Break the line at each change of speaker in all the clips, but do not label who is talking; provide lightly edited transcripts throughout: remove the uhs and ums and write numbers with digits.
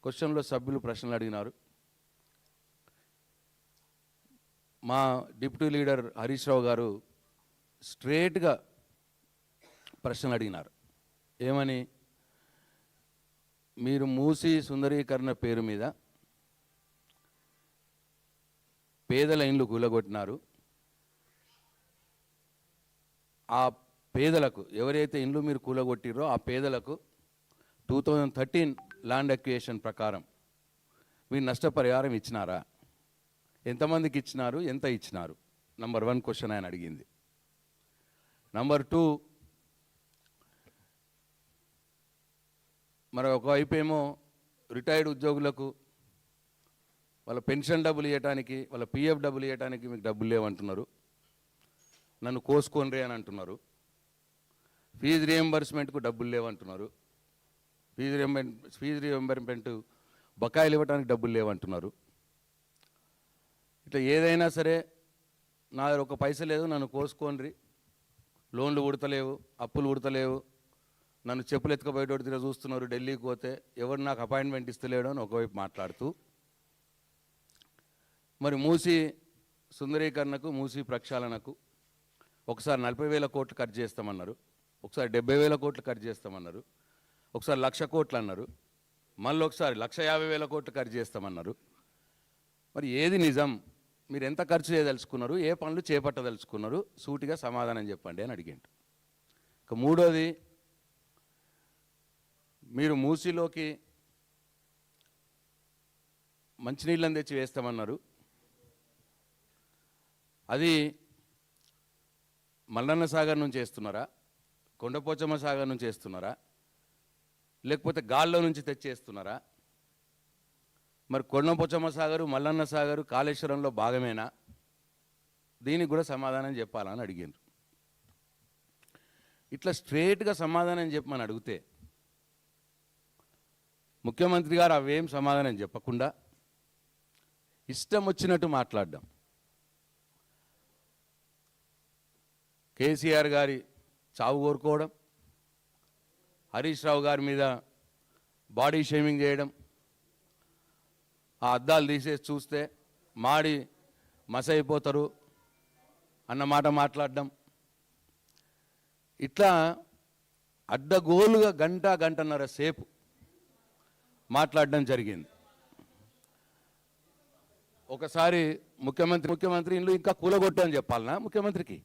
క్వశ్చన్లో సభ్యులు ప్రశ్నలు అడిగినారు. మా డిప్యూటీ లీడర్ హరీష్ రావు గారు స్ట్రేట్గా ప్రశ్నలు అడిగినారు. ఏమని? మీరు మూసీ సుందరీకరణ పేరు మీద పేదల ఇండ్లు కూలగొట్టినారు. ఆ పేదలకు ఎవరైతే ఇండ్లు మీరు కూలగొట్టిరో ఆ పేదలకు 2013 ల్యాండ్ అక్విజిషన్ ప్రకారం మీరు నష్టపరిహారం ఇచ్చినారా? ఎంతమందికి ఇచ్చినారు? ఎంత ఇచ్చినారు? నంబర్ 1 క్వశ్చన్ ఆయన అడిగింది. నంబర్ 2, మరి ఒకవైపు ఏమో రిటైర్డ్ ఉద్యోగులకు వాళ్ళ పెన్షన్ డబ్బులు ఇవ్వడానికి, వాళ్ళ పిఎఫ్ డబ్బులు ఇవ్వడానికి మీకు డబ్బులు లేవంటున్నారు. నన్ను కోసుకోనరే అని అంటున్నారు. ఫీజు రియంబర్స్మెంట్కు డబ్బులు లేవంటున్నారు. ఫీజు రియంబర్స్మెంట్ బకాయిలు ఇవ్వడానికి డబ్బులు లేవంటున్నారు. ఇట్లా ఏదైనా సరే నా దగ్గర ఒక పైస లేదు, నన్ను కోసుకోనరి, లోన్లు ఉడతలేవు, అప్పులు ఉడతలేవు, నన్ను చెప్పులు ఎత్తుకపోయేటోడు తిరిగి చూస్తున్నారు, ఢిల్లీకి పోతే ఎవరు నాకు అపాయింట్మెంట్ ఇస్తలేడు అని ఒకవైపు మాట్లాడుతూ, మరి మూసీ సుందరీకరణకు, మూసీ ప్రక్షాళనకు ఒకసారి 40,000 కోట్లు ఖర్చు చేస్తామన్నారు, ఒకసారి 70,000 కోట్లు ఖర్చు చేస్తామన్నారు, ఒకసారి 1,00,000 కోట్లు అన్నారు, మళ్ళీ ఒకసారి 1,50,000 కోట్లు ఖర్చు చేస్తామన్నారు. మరి ఏది నిజం? మీరు ఎంత ఖర్చు చేయదలుచుకున్నారు? ఏ పనులు చేపట్టదలుచుకున్నారు? సూటిగా సమాధానం చెప్పండి అని అడిగిండు. ఇక మూడోది, మీరు మూసీలోకి మంచినీళ్ళని తెచ్చి వేస్తామన్నారు. అది మల్లన్న సాగర్ నుంచి వేస్తున్నారా, కొండపోచమ్మ సాగర్ నుంచి వేస్తున్నారా, లేకపోతే గాల్లో నుంచి తెచ్చేస్తున్నారా? మరి కొండపోచమ్మ సాగరు, మల్లన్న సాగరు కాళేశ్వరంలో భాగమేనా? దీనికి కూడా సమాధానం చెప్పాలని అడిగిండ్రు. ఇట్లా స్ట్రేట్గా సమాధానం చెప్పమని అడిగితే ముఖ్యమంత్రి గారు అవేం సమాధానం చెప్పకుండా ఇష్టం వచ్చినట్టు మాట్లాడడం, కేసీఆర్ గారి చావు కోరుకోవడం, హరీష్ రావు గారి మీద బాడీ షేమింగ్ చేయడం, ఆ అద్దాలు తీసేసి చూస్తే మాడి మసైపోతారు అన్నమాట మాట్లాడడం, ఇట్లా అడ్డగోలుగా గంటన్నర సేపు మాట్లాడడం జరిగింది. ఒకసారి ముఖ్యమంత్రి ఇండ్లు ఇంకా కూలగొట్టని చెప్పాలనా ముఖ్యమంత్రికి?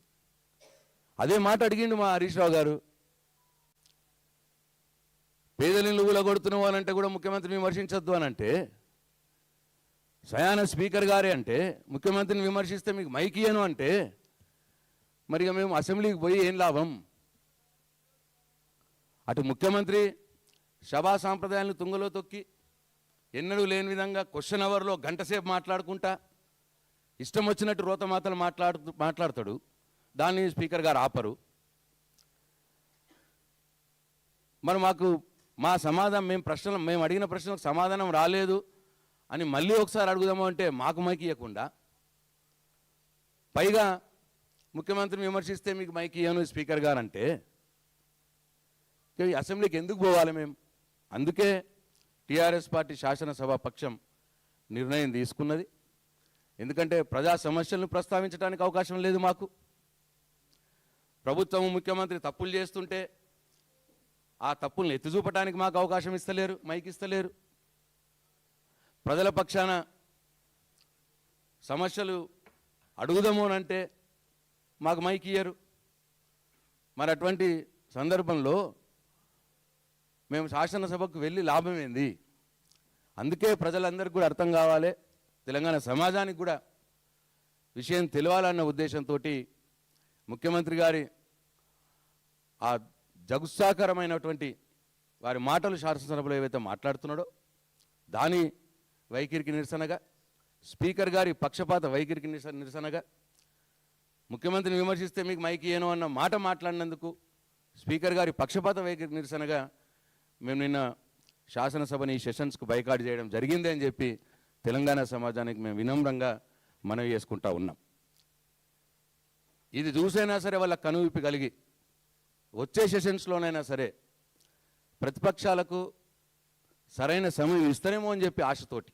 అదే మాట అడిగిండు మా హరీష్ రావు గారు. పేదల ఇల్లు కూలగొడుతున్నావు అని అంటే కూడా ముఖ్యమంత్రిని విమర్శించొద్దు అని అంటే, స్వయాన స్పీకర్ గారే అంటే ముఖ్యమంత్రిని విమర్శిస్తే మీకు మైక్ ఇయ్యను అంటే, మరి మేము అసెంబ్లీకి పోయి ఏం లాభం? అటు ముఖ్యమంత్రి సభా సాంప్రదాయాలను తుంగలో తొక్కి ఎన్నడూ లేని విధంగా క్వశ్చన్ అవర్లో గంటసేపు మాట్లాడుకుంటా ఇష్టం వచ్చినట్టు రోతమాతలు మాట్లాడతాడు. దాన్ని స్పీకర్ గారు ఆపరు. మరి మాకు మా సమాధానం, మేము అడిగిన ప్రశ్నలకు సమాధానం రాలేదు అని మళ్ళీ ఒకసారి అడుగుదాము అంటే మాకు మైక్ ఇవ్వకుండా, పైగా ముఖ్యమంత్రిని విమర్శిస్తే మీకు మైక్ ఇయ్యను స్పీకర్ గారు అంటే అసెంబ్లీకి ఎందుకు పోవాలి మేము? అందుకే టీఆర్ఎస్ పార్టీ శాసనసభ పక్షం నిర్ణయం తీసుకున్నది. ఎందుకంటే ప్రజా సమస్యలను ప్రస్తావించడానికి అవకాశం లేదు మాకు. ప్రభుత్వం, ముఖ్యమంత్రి తప్పులు చేస్తుంటే ఆ తప్పులను ఎత్తి చూపడానికి మాకు అవకాశం ఇస్తలేరు, మైక్ ఇస్తలేరు. ప్రజల పక్షాన సమస్యలు అడుగుదాము అంటే మాకు మైక్ ఇయ్యరు. మరి అటువంటి సందర్భంలో మేము శాసనసభకు వెళ్ళి లాభం ఏంది? అందుకే ప్రజలందరికీ కూడా అర్థం కావాలి, తెలంగాణ సమాజానికి కూడా విషయం తెలియాలన్న ఉద్దేశంతో ముఖ్యమంత్రి గారి ఆ జగుత్సాకరమైనటువంటి వారి మాటలు శాసనసభలో ఏవైతే మాట్లాడుతున్నాడో దాని వైఖరికి నిరసనగా, స్పీకర్ గారి పక్షపాత వైఖరికి నిరసనగా, ముఖ్యమంత్రిని విమర్శిస్తే మీకు మైక్ ఇయ్యను అన్న మాట మాట్లాడినందుకు స్పీకర్ గారి పక్షపాత వైఖరికి నిరసనగా మేము నిన్న శాసనసభని సెషన్స్కు బైకాట్ చేయడం జరిగింది అని చెప్పి తెలంగాణ సమాజానికి మేము వినమ్రంగా మనవి చేసుకుంటా ఉన్నాం. ఇది చూసైనా సరే వాళ్ళ కనువిప్పి కలిగి వచ్చే సెషన్స్లోనైనా సరే ప్రతిపక్షాలకు సరైన సమయం ఇస్తారేమో అని చెప్పి ఆశతోటి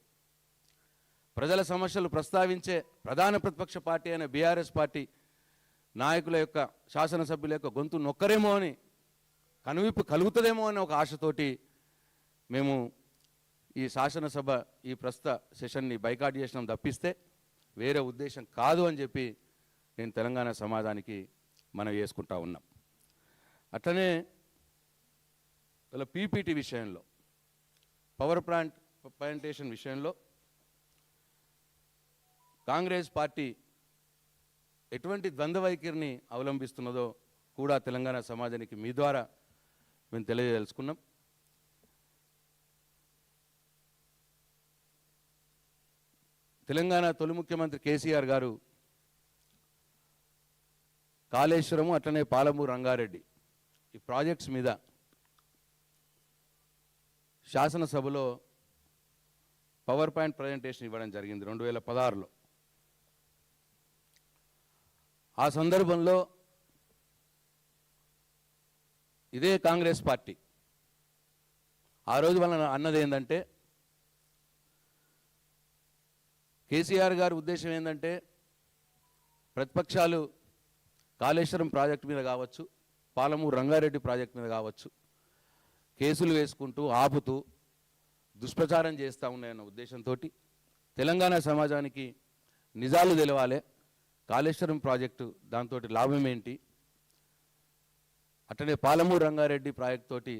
ప్రజల సమస్యలు ప్రస్తావించే ప్రధాన ప్రతిపక్ష పార్టీ అయిన బీఆర్ఎస్ పార్టీ నాయకుల యొక్క శాసనసభ్యుల యొక్క గొంతు నొక్కరేమో అని కనువిప్పు కలుగుతుందేమో అని ఒక ఆశతోటి మేము ఈ శాసనసభ ఈ ప్రస్తుత సెషన్ని బైకాట్ చేసినాం తప్పిస్తే వేరే ఉద్దేశం కాదు అని చెప్పి నేను తెలంగాణ సమాజానికి మనం చేసుకుంటా ఉన్నాం. అట్లనే ఇలా పీపీటీ విషయంలో పవర్ ప్లాంట్ ప్లాంటేషన్ విషయంలో కాంగ్రెస్ పార్టీ ఎటువంటి ద్వంద్వ వైఖరిని అవలంబిస్తున్నదో కూడా తెలంగాణ సమాజానికి మీ ద్వారా మేము తెలియదలుచుకున్నాం. తెలంగాణ తొలి ముఖ్యమంత్రి కేసీఆర్ గారు కాళేశ్వరము అట్లనే పాలమూరు రంగారెడ్డి ఈ ప్రాజెక్ట్స్ మీద శాసనసభలో పవర్ పాయింట్ ప్రజెంటేషన్ ఇవ్వడం జరిగింది 2016లో. ఆ సందర్భంలో ఇదే కాంగ్రెస్ పార్టీ ఆ రోజు వలన అన్నది ఏంటంటే, కేసీఆర్ గారి ఉద్దేశం ఏంటంటే ప్రతిపక్షాలు కాళేశ్వరం ప్రాజెక్టు మీద కావచ్చు, పాలమూరు రంగారెడ్డి ప్రాజెక్టు మీద కావచ్చు కేసులు వేసుకుంటూ ఆపుతూ దుష్ప్రచారం చేస్తూ ఉన్నాయన్న ఉద్దేశంతో తెలంగాణ సమాజానికి నిజాలు తెలవాలి, కాళేశ్వరం ప్రాజెక్టు దాంతో లాభం ఏంటి, అట్లనే పాలమూరు రంగారెడ్డి ప్రాజెక్టు తోటి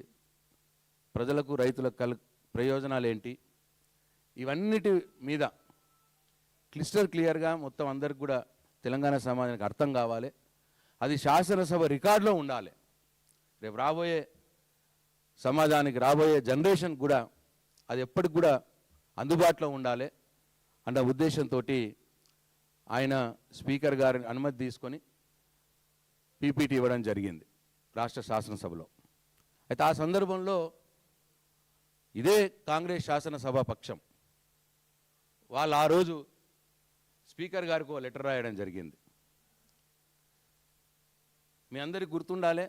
ప్రజలకు రైతులకు ప్రయోజనాలు ఏంటి, ఇవన్నిటి మీద క్లియర్గా మొత్తం అందరికి కూడా తెలంగాణ సమాజానికి అర్థం కావాలి. అది శాసనసభ రికార్డులో ఉండాలి. రేపు రాబోయే సమాజానికి రాబోయే జనరేషన్ కూడా అది ఎప్పటికి కూడా అందుబాటులో ఉండాలి అన్న ఉద్దేశంతో ఆయన స్పీకర్ గారి అనుమతి తీసుకొని పీపీటీ ఇవ్వడం జరిగింది రాష్ట్ర శాసనసభలో. అయితే ఆ సందర్భంలో ఇదే కాంగ్రెస్ శాసనసభ పక్షం వాళ్ళు ఆ రోజు స్పీకర్ గారికి ఒక లెటర్ రాయడం జరిగింది. మీ అందరికీ గుర్తుండాలి,